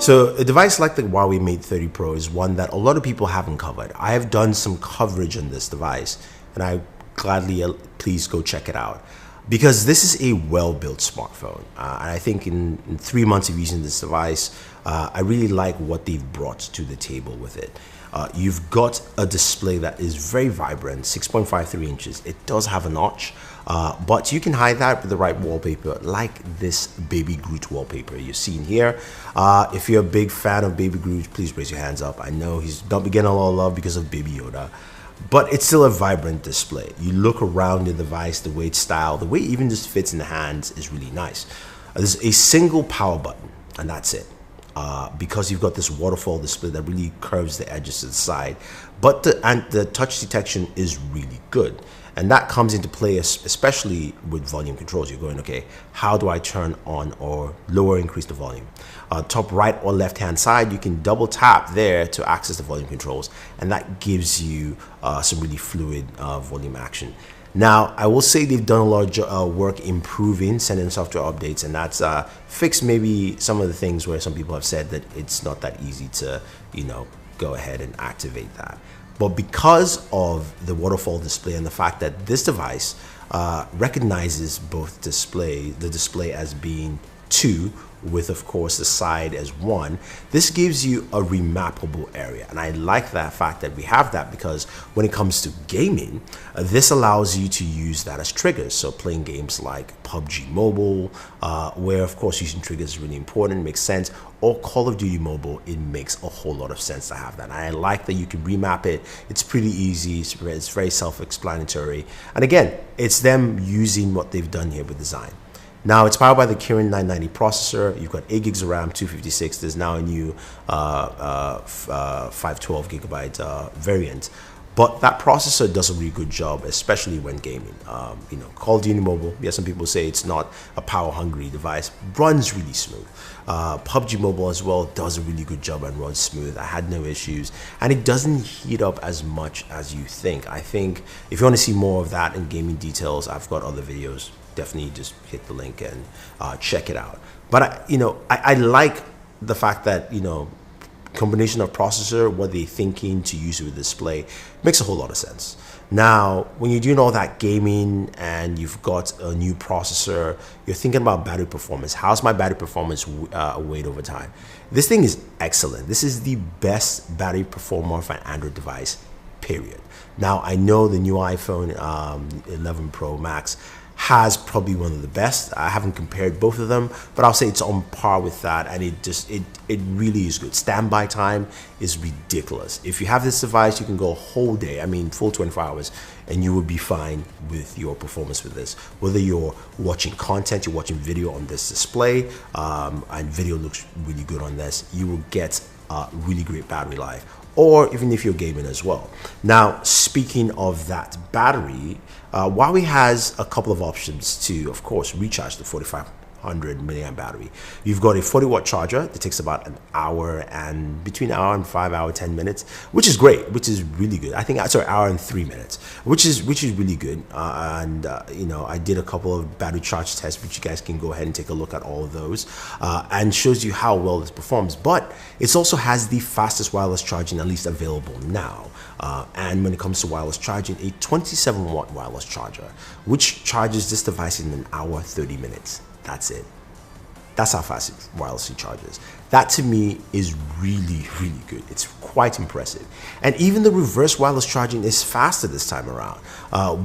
So a device like the Huawei Mate 30 Pro is one that a lot of people haven't covered. I have done some coverage on this device, and I gladly please go check it out, because this is a well-built smartphone. And I think in 3 months of using this device, I really like what they've brought to the table with it. You've got a display that is very vibrant, 6.53 inches. It does have a notch, but you can hide that with the right wallpaper, like this Baby Groot wallpaper you're seeing here. If you're a big fan of Baby Groot, please raise your hands up. I know he's not getting a lot of love because of Baby Yoda, but it's still a vibrant display. You look around the device, the way it's styled, the way it even just fits in the hands is really nice. There's a single power button, and that's it. Because you've got this waterfall display that really curves the edges to the side, but the touch detection is really good, and that comes into play especially with volume controls. You're going, okay, how do I turn on or lower, increase the volume? Top right or left hand side, you can double tap there to access the volume controls, and that gives you some really fluid volume action. Now, I will say they've done a lot of work improving, sending software updates, and that's fixed maybe some of the things where some people have said that it's not that easy to, go ahead and activate that. But because of the waterfall display and the fact that this device recognizes both the display as being 2, with of course the side as 1, this gives you a remappable area, and I like that fact that we have that, because when it comes to gaming, this allows you to use that as triggers. So playing games like PUBG Mobile, where of course using triggers is really important, makes sense, or Call of Duty Mobile, it makes a whole lot of sense to have that. And I like that you can remap it. It's pretty easy, it's very self-explanatory, and again, it's them using what they've done here with design. Now, it's powered by the Kirin 990 processor. You've got 8 gigs of RAM, 256. There's now a new 512 gigabyte variant. But that processor does a really good job, especially when gaming. Call of Duty Mobile, yeah, some people say it's not a power-hungry device, runs really smooth. PUBG Mobile as well does a really good job and runs smooth. I had no issues, and it doesn't heat up as much as you think. I think if you want to see more of that in gaming details, I've got other videos. Definitely just hit the link and check it out. But I like the fact that combination of processor, what they're thinking to use with display, makes a whole lot of sense. Now, when you're doing all that gaming and you've got a new processor, you're thinking about battery performance. How's my battery performance weight over time? This thing is excellent. This is the best battery performer for an Android device, period. Now, I know the new iPhone 11 Pro Max has probably one of the best. I haven't compared both of them, but I'll say it's on par with that, and it really is good. Standby time is ridiculous. If you have this device, you can go a whole day, full 24 hours, and you will be fine with your performance with this. Whether you're watching content, you're watching video on this display, and video looks really good on this, you will get really great battery life, or even if you're gaming as well. Now, speaking of that battery, Huawei has a couple of options to, of course, recharge the 4500 milliamp battery. You've got a 40-watt charger that takes about an hour and between an hour and 5 hour 10 minutes, which is great, which is really good. I think hour and 3 minutes, which is really good. I did a couple of battery charge tests, which you guys can go ahead and take a look at all of those, and shows you how well this performs. But it also has the fastest wireless charging, at least available now. And when it comes to wireless charging, a 27-watt wireless charger, which charges this device in an hour 30 minutes. That's it. That's how fast it wirelessly charges. That to me is really, really good. It's quite impressive. And even the reverse wireless charging is faster this time around.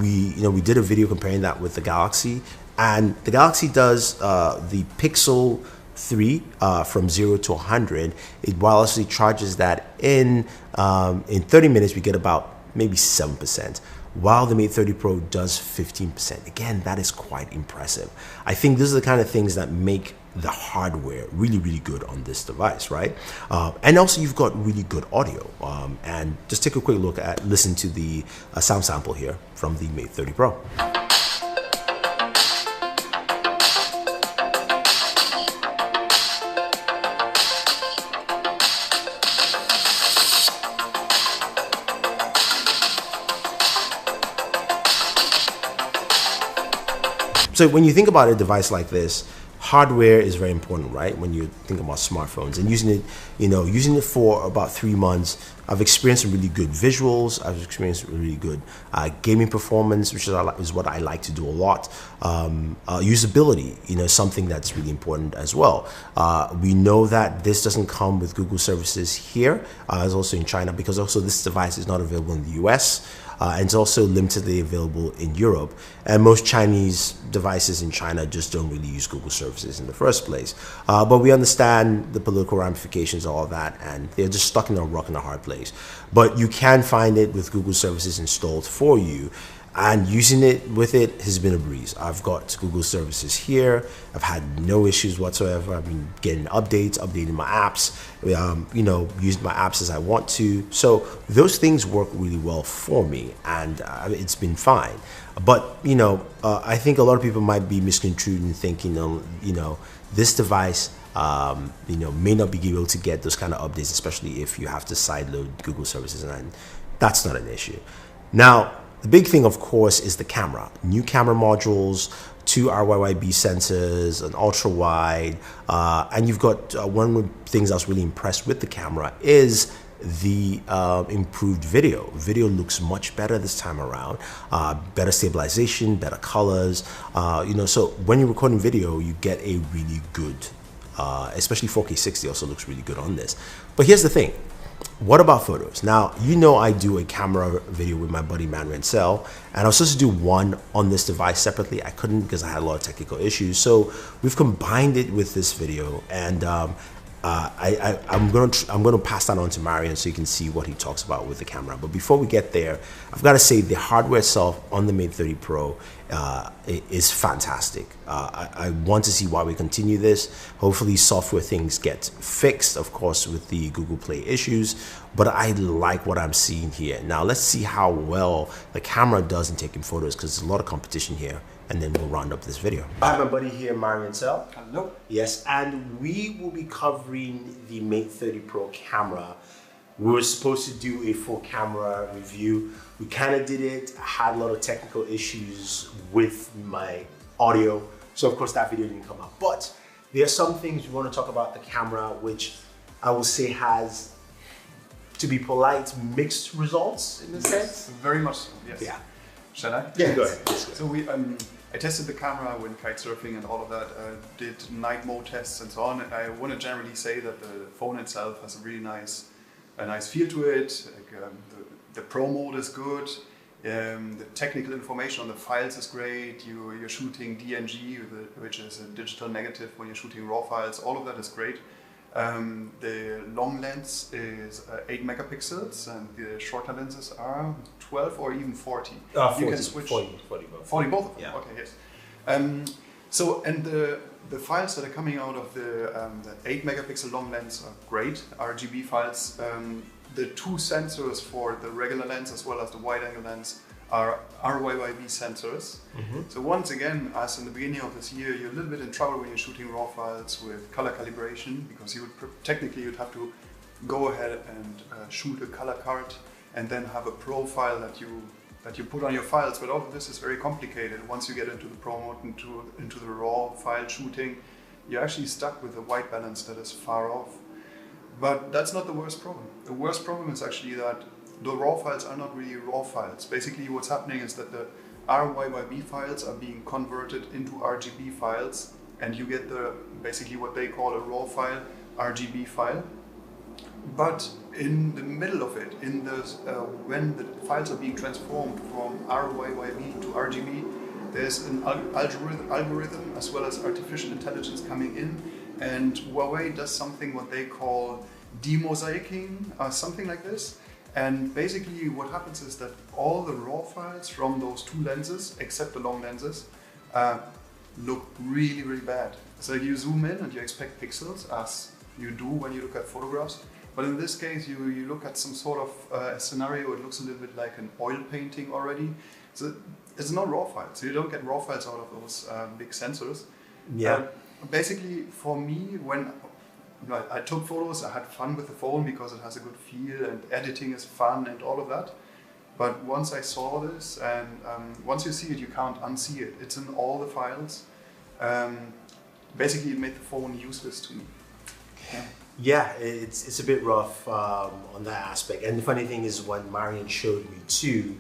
We did a video comparing that with the Galaxy, and the Galaxy does the Pixel 3 from 0 to 100. It wirelessly charges that in 30 minutes. We get about maybe 7%. While the Mate 30 Pro does 15%. Again, that is quite impressive. I think these are the kind of things that make the hardware really, really good on this device, right? And also you've got really good audio. And just take a quick listen to the sound sample here from the Mate 30 Pro. So when you think about a device like this, hardware is very important, right? When you think about smartphones and using it, using it for about 3 months, I've experienced some really good visuals. I've experienced really good gaming performance, which is what I like to do a lot. Usability, something that's really important as well. We know that this doesn't come with Google services here, as also in China, because also this device is not available in the US. And it's also limitedly available in Europe. And most Chinese devices in China just don't really use Google services in the first place. But we understand the political ramifications of all that, and they're just stuck in a rock and a hard place. But you can find it with Google services installed for you. And using it with it has been a breeze. I've got Google services here. I've had no issues whatsoever. I've been getting updates, updating my apps, using my apps as I want to. So those things work really well for me, and it's been fine. But, I think a lot of people might be misconstrued in thinking, this device, may not be able to get those kind of updates, especially if you have to sideload Google services, and that's not an issue. Now, the big thing, of course, is the camera. New camera modules, 2 RYYB sensors, an ultra wide, and you've got one of the things I was really impressed with the camera is the improved video. Video looks much better this time around. Better stabilization, better colors. So when you're recording video, you get a really good, especially 4K 60 also looks really good on this. But here's the thing. What about photos? Now, I do a camera video with my buddy Manuel, and I was supposed to do one on this device separately. I couldn't because I had a lot of technical issues. So we've combined it with this video, and I'm gonna pass that on to Marion so you can see what he talks about with the camera. But before we get there, I've got to say the hardware itself on the Mate 30 Pro is fantastic. I want to see why we continue this. Hopefully software things get fixed, of course, with the Google Play issues, but I like what I'm seeing here. Now let's see how well the camera does in taking photos, because there's a lot of competition here, and then we'll round up this video. I have my buddy here, Marion. Hello. Yes, and we will be covering the Mate 30 Pro camera. We were supposed to do a full camera review. We kind of did it. I had a lot of technical issues with my audio, so of course that video didn't come out. But there are some things we want to talk about the camera, which I will say has, to be polite, mixed results in a sense. Very much so, yes. Yeah. Shall I? Yeah, go ahead. So I tested the camera when kitesurfing and all of that, did night mode tests and so on. And I want to generally say that the phone itself has a really nice feel to it. Like, the Pro mode is good. The technical information on the files is great. You're shooting DNG, which is a digital negative when you're shooting raw files. All of that is great. The long lens is 8 megapixels, and the shorter lenses are 12 or even 40. 40, you can switch 40 both. 40 both of them. Yeah. Okay, yes. So, and the files that are coming out of the 8 megapixel long lens are great, RGB files. The 2 sensors for the regular lens as well as the wide angle lens are RYYB sensors. Mm-hmm. So once again, as in the beginning of this year, you're a little bit in trouble when you're shooting raw files with color calibration, because technically you'd have to go ahead and shoot a color card and then have a profile that you put on your files. But all of this is very complicated. Once you get into the Pro mode, into the raw file shooting, you're actually stuck with a white balance that is far off. But that's not the worst problem. The worst problem is actually that the raw files are not really raw files. Basically what's happening is that the RYYB files are being converted into RGB files, and you get basically what they call a raw file, RGB file. But in the middle of it, when the files are being transformed from RYYB to RGB, there's an algorithm as well as artificial intelligence coming in, and Huawei does something what they call demosaicing, something like this. And basically what happens is that all the raw files from those 2 lenses, except the long lenses, look really, really bad. So you zoom in and you expect pixels, as you do when you look at photographs. But in this case, you look at some sort of scenario, it looks a little bit like an oil painting already. So it's not raw files. You don't get raw files out of those big sensors. Yeah. Basically, for me, when I took photos, I had fun with the phone because it has a good feel and editing is fun and all of that. But once I saw this, and once you see it, you can't unsee it. It's in all the files. basically it made the phone useless to me. Yeah. Yeah, it's a bit rough on that aspect. And the funny thing is, when Marian showed me too,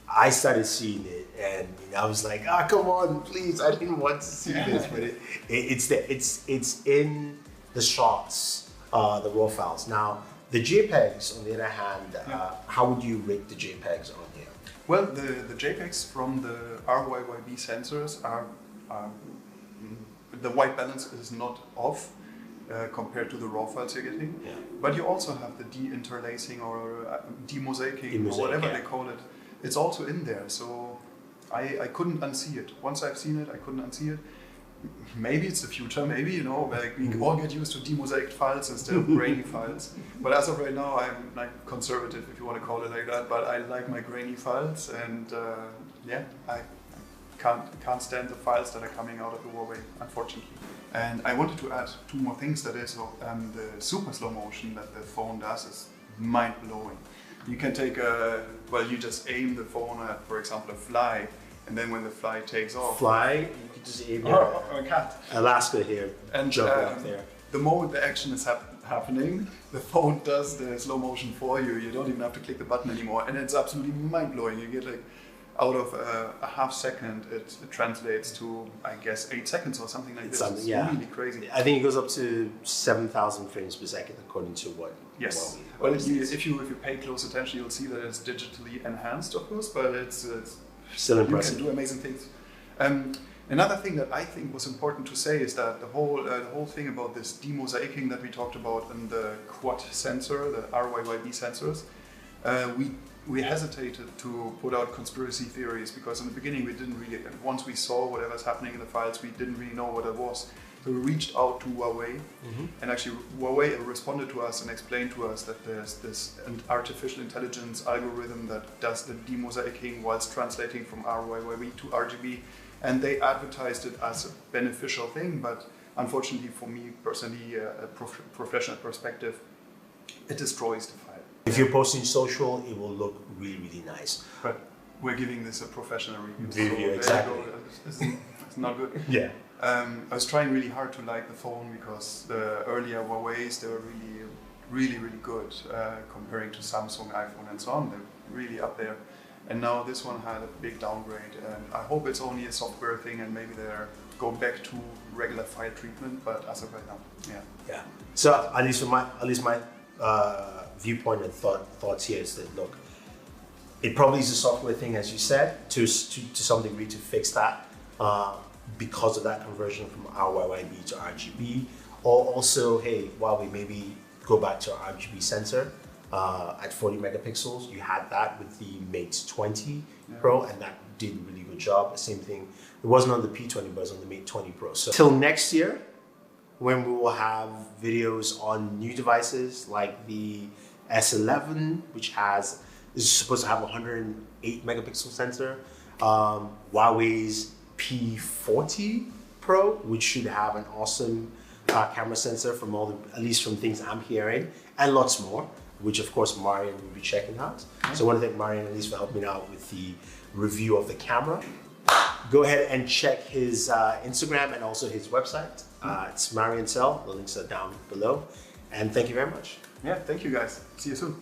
I started seeing it, and I was like, "Ah, come on, please! I didn't want to see this." But it's in the shots, the raw files. Now, the JPEGs, on the other hand, how would you rate the JPEGs on here? Well, the JPEGs from the RYYB sensors are the white balance is not off. Compared to the raw files you're getting, but you also have the de-interlacing or demosaicing or whatever they call it. It's also in there, so I couldn't unsee it. Once I've seen it, I couldn't unsee it. Maybe it's the future, maybe, like we all get used to demosaiced files instead of grainy files. But as of right now, I'm like conservative, if you want to call it like that, but I like my grainy files, and I can't stand the files that are coming out of the Huawei, unfortunately. And I wanted to add two more things. That is, the super slow motion that the phone does is mind-blowing. You can take you just aim the phone at, for example, a fly, and then when the fly takes off... Fly? You can just aim or a cat. Alaska here, and jumping up there. The moment the action is happening, the phone does the slow motion for you. You don't even have to click the button anymore, and it's absolutely mind-blowing. You get like... out of a half second, it translates to, I guess, 8 seconds or something like this. It's really crazy. I think it goes up to 7,000 frames per second, according to what. Yes. Well, if you pay close attention, you'll see that it's digitally enhanced, of course, but it's still impressive. You can do amazing things. Another thing that I think was important to say is that the whole thing about this demosaicing that we talked about in the quad sensor, the RYYB sensors, we hesitated to put out conspiracy theories because in the beginning we didn't really, once we saw whatever's happening in the files, we didn't really know what it was. So we reached out to Huawei, and actually Huawei responded to us and explained to us that there's this artificial intelligence algorithm that does the demosaicing whilst translating from RYYB to RGB, and they advertised it as a beneficial thing, but unfortunately for me personally, a professional perspective, it destroys the file. If you're posting social, it will look really, really nice. But we're giving this a professional review. Review, exactly. It's not good. Yeah. I was trying really hard to like the phone because the earlier Huawei's, they were really good comparing to Samsung, iPhone and so on. They're really up there. And now this one had a big downgrade, and I hope it's only a software thing and maybe they're going back to regular file treatment, but as of right now, yeah. So at least my viewpoint and thoughts here is that, look, it probably is a software thing, as you said, to some degree to fix that because of that conversion from RYYB to RGB, or also, hey, Huawei maybe go back to our RGB sensor at 40 megapixels. You had that with the Mate 20 Pro, and that did a really good job. The same thing, it wasn't on the P20, but it was on the Mate 20 Pro. So till next year, when we will have videos on new devices like the S11, which is supposed to have a 108 megapixel sensor, Huawei's P40 Pro, which should have an awesome camera sensor from at least from things I'm hearing, and lots more, which of course Marian will be checking out. So I want to thank Marian at least for helping me out with the review of the camera. Go ahead and check his Instagram and also his website. It's Marian Cell. The links are down below. And thank you very much. Yeah, thank you guys. See you soon.